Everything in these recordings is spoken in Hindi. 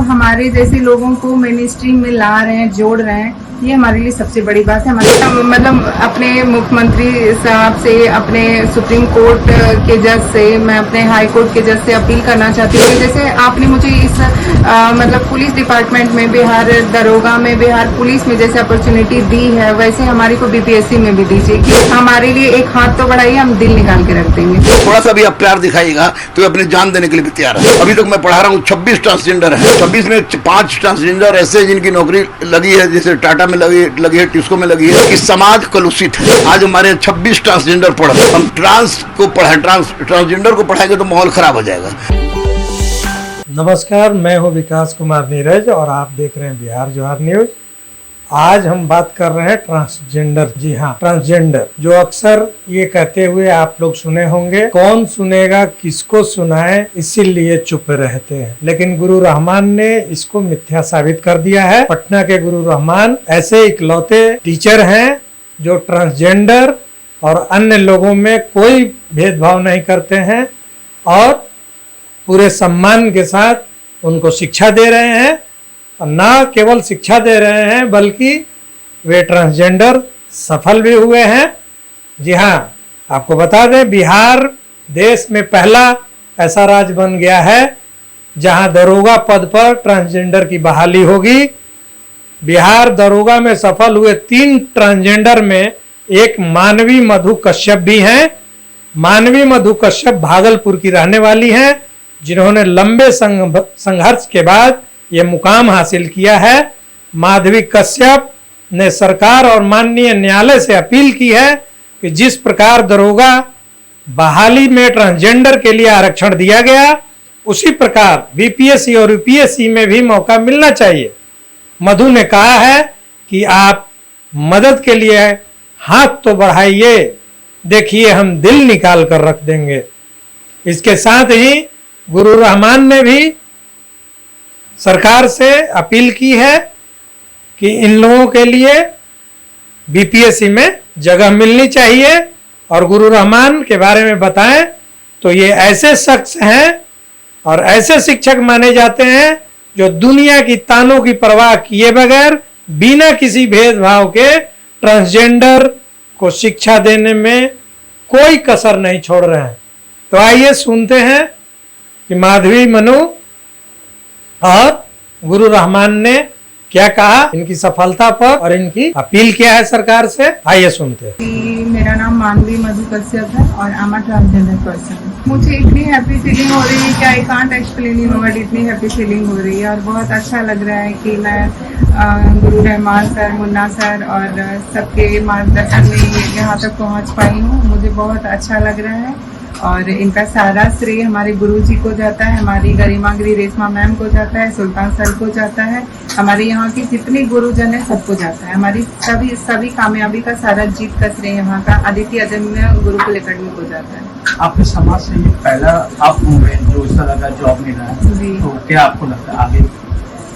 हमारे जैसे लोगों को मेन स्ट्रीम में ला रहे हैं, जोड़ रहे हैं, ये हमारे लिए सबसे बड़ी बात है। हमारे मतलब अपने मुख्यमंत्री साहब से, अपने सुप्रीम कोर्ट के जज से, मैं अपने हाई कोर्ट के जज से अपील करना चाहती हूँ कि जैसे आपने मुझे इस मतलब पुलिस डिपार्टमेंट में, बिहार दरोगा में, बिहार पुलिस में जैसे अपॉर्चुनिटी दी है, वैसे हमारे को बीपीएससी में भी दीजिए कि हमारे लिए एक हाथ तो बढ़ाइए, हम दिल निकाल के रख देंगे। थोड़ा सा भी आप प्यार दिखाइएगा तो अपनी जान देने के लिए भी तैयार है। अभी तक मैं पढ़ा रहा हूँ 26 ट्रांसजेंडर है, 26 में 5 ट्रांसजेंडर ऐसे जिनकी नौकरी लगी है, जैसे टाटा में लगी है, टिस्को में लगी है। इस समाज कलुषित है। आज हमारे 26 ट्रांसजेंडर पढ़, हम ट्रांसजेंडर को पढ़ाएंगे तो माहौल खराब हो जाएगा। नमस्कार, मैं हूं विकास कुमार नीरज और आप देख रहे हैं बिहार जोहार न्यूज। आज हम बात कर रहे हैं ट्रांसजेंडर। जी हाँ, ट्रांसजेंडर जो अक्सर ये कहते हुए आप लोग सुने होंगे, कौन सुनेगा किसको सुनाए, इसीलिए चुप रहते हैं। लेकिन गुरु रहमान ने इसको मिथ्या साबित कर दिया है। पटना के गुरु रहमान ऐसे इकलौते टीचर हैं जो ट्रांसजेंडर और अन्य लोगों में कोई भेदभाव नहीं करते हैं और पूरे सम्मान के साथ उनको शिक्षा दे रहे हैं। और ना केवल शिक्षा दे रहे हैं बल्कि वे ट्रांसजेंडर सफल भी हुए हैं। जी हाँ, आपको बता दें, बिहार देश में पहला ऐसा राज्य बन गया है जहां दरोगा पद पर ट्रांसजेंडर की बहाली होगी। बिहार दरोगा में सफल हुए 3 ट्रांसजेंडर में एक मानवी मधु कश्यप भी हैं। मानवी मधु कश्यप भागलपुर की रहने वाली हैं, जिन्होंने लंबे संघर्ष के बाद ये मुकाम हासिल किया है। माधवी कश्यप ने सरकार और माननीय न्यायालय से अपील की है कि जिस प्रकार दरोगा बहाली में ट्रांसजेंडर के लिए आरक्षण दिया गया, उसी प्रकार बीपीएससी और यूपीएससी में भी मौका मिलना चाहिए। मधु ने कहा है कि आप मदद के लिए हाथ तो बढ़ाइए, देखिए हम दिल निकाल कर रख देंगे। इसके साथ ही गुरु रहमान ने भी सरकार से अपील की है कि इन लोगों के लिए बीपीएससी में जगह मिलनी चाहिए। और गुरु रहमान के बारे में बताएं तो ये ऐसे शख्स हैं और ऐसे शिक्षक माने जाते हैं जो दुनिया की तानों की परवाह किए बगैर, बिना किसी भेदभाव के ट्रांसजेंडर को शिक्षा देने में कोई कसर नहीं छोड़ रहे हैं। तो आइए सुनते हैं कि माधवी मनु और गुरु रहमान ने क्या कहा इनकी सफलता पर और इनकी अपील क्या है सरकार से। आइए सुनते हैं। मेरा नाम मानवी मधु कश्यप है और I am a transgender person. मुझे इतनी हैप्पी फीलिंग हो रही है कि I can't explain in word. इतनी हैप्पी फीलिंग हो रही है और बहुत अच्छा लग रहा है कि मैं गुरु रहमान सर, मुन्ना सर और सबके मार्गदर्शन में यहाँ तक पहुँच पाई हूँ। मुझे बहुत अच्छा लग रहा है और इनका सारा श्रेय हमारे गुरुजी को जाता है, हमारी गरिमागिरी रेशमा मैम को जाता है, सुल्तान सर को जाता है, हमारे यहाँ के जितने गुरुजन है सबको जाता है। हमारी सभी कामयाबी का सारा जीत का श्रेय यहाँ का आदित्य अजन्य गुरुकुल एकेडमी को जाता है। आपके समाज से ये पहला आप होंगे जो इस तरह का जॉब मिला है, तो क्या आपको लगता है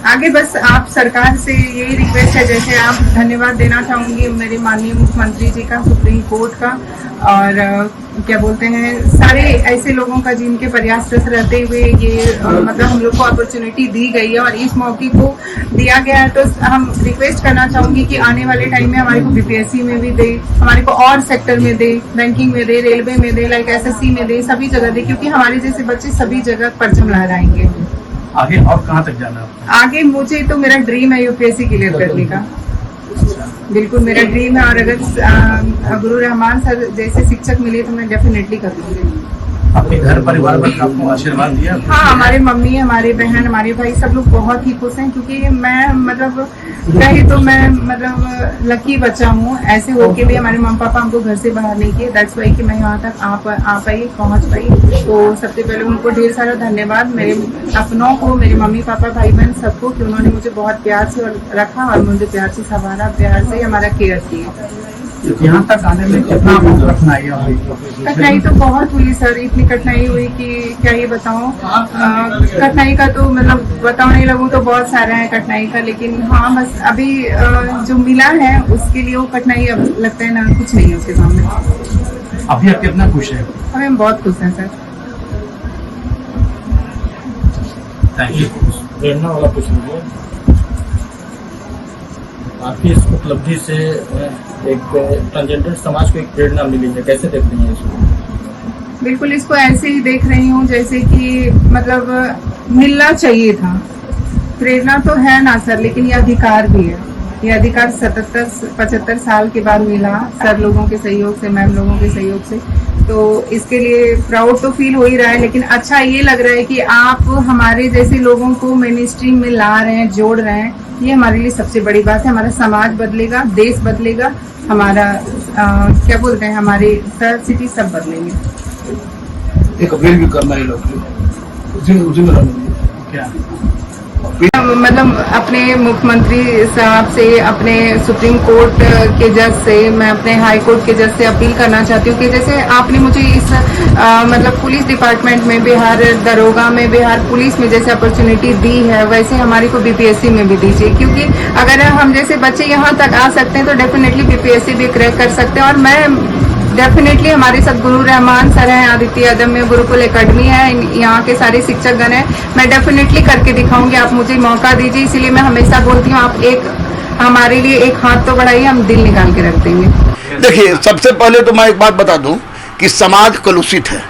आगे बस आप सरकार से यही रिक्वेस्ट है, जैसे आप धन्यवाद देना चाहूंगी मेरे माननीय मुख्यमंत्री जी का, सुप्रीम कोर्ट का और क्या बोलते हैं सारे ऐसे लोगों का जिनके प्रयासरत रहते हुए ये मतलब हम लोग को अपॉर्चुनिटी दी गई है और इस मौके को दिया गया है। तो हम रिक्वेस्ट करना चाहूंगी कि आने वाले टाइम में हमारे को बीपीएससी में भी दे, हमारे को और सेक्टर में दे, बैंकिंग में दे, रेलवे में दे, लाइक एसएससी में दे, सभी जगह दे, क्योंकि हमारे जैसे बच्चे सभी जगह परचम लहराएंगे। आगे और कहाँ तक जाना है? आगे मुझे तो मेरा ड्रीम है यूपीएससी क्लियर करने का, बिल्कुल मेरा ड्रीम है। और अगर गुरु रहमान सर जैसे शिक्षक मिले तो मैं डेफिनेटली करूँगी। अपने घर परिवार में आपको आशीर्वाद दिया? हाँ, हमारे मम्मी, हमारे बहन, हमारे भाई सब लोग बहुत ही खुश हैं, क्योंकि मैं मतलब कहीं तो मैं मतलब लकी बच्चा हूँ। ऐसे होके भी हमारे मम्मी पापा हमको घर से बाहर नहीं किए, दैट्स वाई कि मैं यहाँ तक आ पाई, पहुँच पाई। तो सबसे पहले उनको ढेर सारा धन्यवाद, मेरे अपनों को, मेरे मम्मी पापा, भाई बहन सबको, कि उन्होंने मुझे बहुत प्यार से रखा और मुझे प्यार से संभाला, प्यार से हमारा केयर किया। यहाँ तक आने में कितना कठिनाई हुई? कठिनाई तो बहुत हुई सर, इतनी कठिनाई हुई कि क्या ये बताऊं। कठिनाई का तो मतलब बताने लगूं तो बहुत सारा है कठिनाई का, लेकिन हाँ बस अभी जो मिला है उसके लिए वो कठिनाई अब लगता है ना कुछ नहीं है उसके सामने। अभी आप कितना खुश है? हमें बहुत खुश हैं सर। Thank you. प्रेरणा वाला कुछ लीजिए। आपकी इस उपलब्धि से एक ट्रांसजेंडर समाज को एक प्रेरणा मिली है, कैसे देख रही हैं इसको? बिल्कुल इसको ऐसे ही देख रही हूँ जैसे कि मतलब मिलना चाहिए था। प्रेरणा तो है ना सर, लेकिन ये अधिकार भी है। ये अधिकार 75 साल के बाद मिला सर लोगों के सहयोग से, मैम लोगों के सहयोग से। तो इसके लिए प्राउड तो फील हो ही रहा है, लेकिन अच्छा ये लग रहा है कि आप हमारे जैसे लोगों को मेन स्ट्रीम में ला रहे हैं, जोड़ रहे हैं। ये हमारे लिए सबसे बड़ी बात है। हमारा समाज बदलेगा, देश बदलेगा, हमारा क्या बोलते हैं, हमारी शहर सिटी सब बदलेंगे। एक अपील भी करना है लोग उसी में क्या मतलब अपने मुख्यमंत्री साहब से, अपने सुप्रीम कोर्ट के जज से, मैं अपने हाई कोर्ट के जज से अपील करना चाहती हूँ कि जैसे आपने मुझे इस मतलब पुलिस डिपार्टमेंट में, बिहार दरोगा में, बिहार पुलिस में जैसे अपॉर्चुनिटी दी है, वैसे हमारी को बीपीएससी में भी दीजिए। क्योंकि अगर हम जैसे बच्चे यहाँ तक आ सकते हैं तो डेफिनेटली बीपीएससी भी क्रैक कर सकते हैं। और मैं डेफिनेटली हमारे साथ गुरु रहमान सर हैं, आदित्य अदम्य गुरुकुल एकेडमी है, यहाँ के सारे शिक्षक गण हैं। मैं डेफिनेटली करके दिखाऊंगी, आप मुझे मौका दीजिए। इसीलिए मैं हमेशा बोलती हूँ, आप एक हमारे लिए एक हाथ तो बढ़ाइए, हम दिल निकाल के रख देंगे। देखिए, सबसे पहले तो मैं एक बात बता दूं कि समाज कलुषित है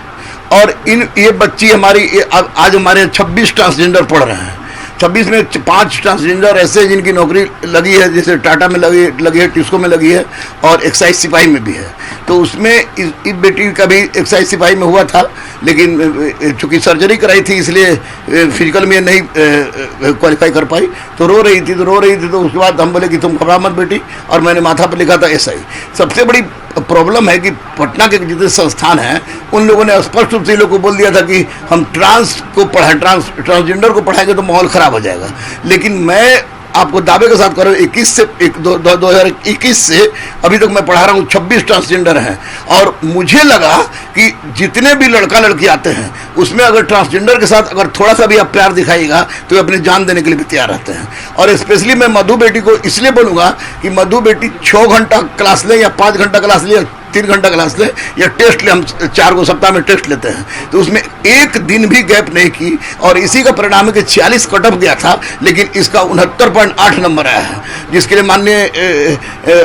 और ये बच्ची हमारी आज हमारे 26 ट्रांसजेंडर पढ़ रहे हैं। 26 में 5 ट्रांसजेंडर ऐसे जिनकी नौकरी लगी है, जैसे टाटा में लगी है, टिस्को में लगी है और एक्साइज सिपाही में भी है। तो उसमें इस बेटी का भी एक्साइज सिपाही में हुआ था, लेकिन चूंकि सर्जरी कराई थी इसलिए फिजिकल में नहीं क्वालिफाई कर पाई। तो रो रही थी तो उसके बाद हम बोले कि तुम घबरा मत बेटी, और मैंने माथा पर लिखा था एसआई। सबसे बड़ी प्रॉब्लम है कि पटना के जितने संस्थान हैं उन लोगों ने स्पष्ट रूप से लोगों को बोल दिया था कि हम ट्रांसजेंडर को पढ़ाएंगे तो माहौल खराब हो जाएगा। लेकिन मैं आपको दावे के साथ कर रहा हूँ 2021 से अभी तक मैं पढ़ा रहा हूँ 26 ट्रांसजेंडर हैं। और मुझे लगा कि जितने भी लड़का लड़की आते हैं उसमें अगर ट्रांसजेंडर के साथ अगर थोड़ा सा भी आप प्यार दिखाइएगा तो वे अपनी जान देने के लिए भी तैयार रहते हैं। और स्पेशली मैं मधु बेटी को इसलिए बोलूँगा कि मधु बेटी 6 घंटा क्लास ले या 5 घंटा क्लास ले, 3 घंटा क्लास ले या टेस्ट ले, हम 4 को सप्ताह में टेस्ट लेते हैं, तो उसमें एक दिन भी गैप नहीं की। और इसी का परिणाम है कि 46 कट ऑफ गया था, लेकिन इसका 69.8 नंबर आया है, जिसके लिए माननीय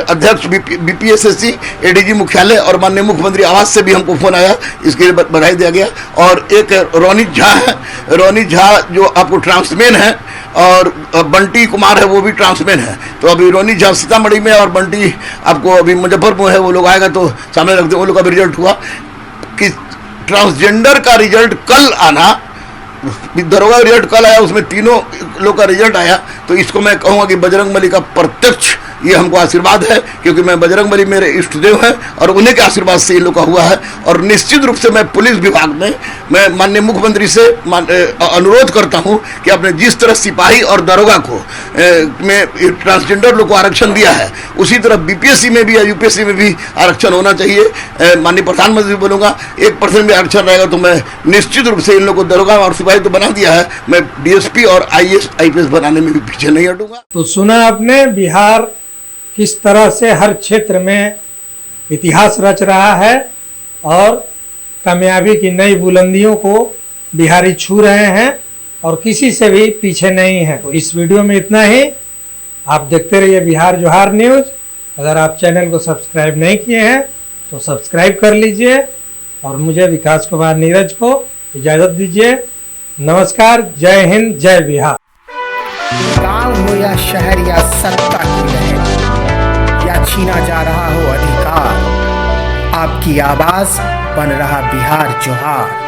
अध्यक्ष बीपीएसएससी, एडीजी मुख्यालय और माननीय मुख्यमंत्री आवास से भी हमको फोन आया, इसके लिए बधाई दिया गया। और एक रोनित झा है, रोनित झा जो आपको ट्रांसमेन है, और बंटी कुमार है वो भी ट्रांसमेन है। तो अभी रोनित झा सीतामढ़ी में और बंटी आपको अभी मुजफ्फरपुर है, वो लोग आएगा तो सामने रखते हैं। वो लोग का भी रिजल्ट हुआ कि ट्रांसजेंडर का रिजल्ट कल आना, दरोगा रिजल्ट कल आया, उसमें तीनों लोग का रिजल्ट आया। तो इसको मैं कहूँगा कि बजरंगबली का प्रत्यक्ष ये हमको आशीर्वाद है, क्योंकि मैं बजरंगबली मेरे इष्ट देव हैं और उन्हीं के आशीर्वाद से इन लोग का हुआ है। और निश्चित रूप से मैं पुलिस विभाग में मैं माननीय मुख्यमंत्री से अनुरोध करता हूं कि आपने जिस तरह सिपाही और दरोगा को में ट्रांसजेंडर लोग को आरक्षण दिया है, उसी तरह बीपीएससी में भी या यूपीएससी में भी आरक्षण होना चाहिए। माननीय प्रधानमंत्री बोलूँगा 1% भी आरक्षण रहेगा तो मैं निश्चित रूप से इन लोग को दरोगा और सिपाही तो बना दिया है, मैं डीएसपी और आईएएस आईपीएस बनाने में भी पीछे नहीं हटूंगा। तो सुना आपने बिहार किस तरह से हर क्षेत्र में इतिहास रच रहा है और कामयाबी की नई बुलंदियों को बिहारी छू रहे हैं और किसी से भी पीछे नहीं है। तो इस वीडियो में इतना ही। आप देखते रहिए बिहार जोहार न्यूज़। अगर आप चैनल को सब्सक्राइब नहीं किए हैं तो सब्सक्राइब कर लीजिए और मुझे विकास कुमार नीरज को इजाज़त दीजिए। नमस्कार, जय हिंद, जय बिहार। गांव हो या शहर या सत्ता की लहर या छीना जा रहा हो अधिकार, आपकी आवाज बन रहा बिहार जोहार।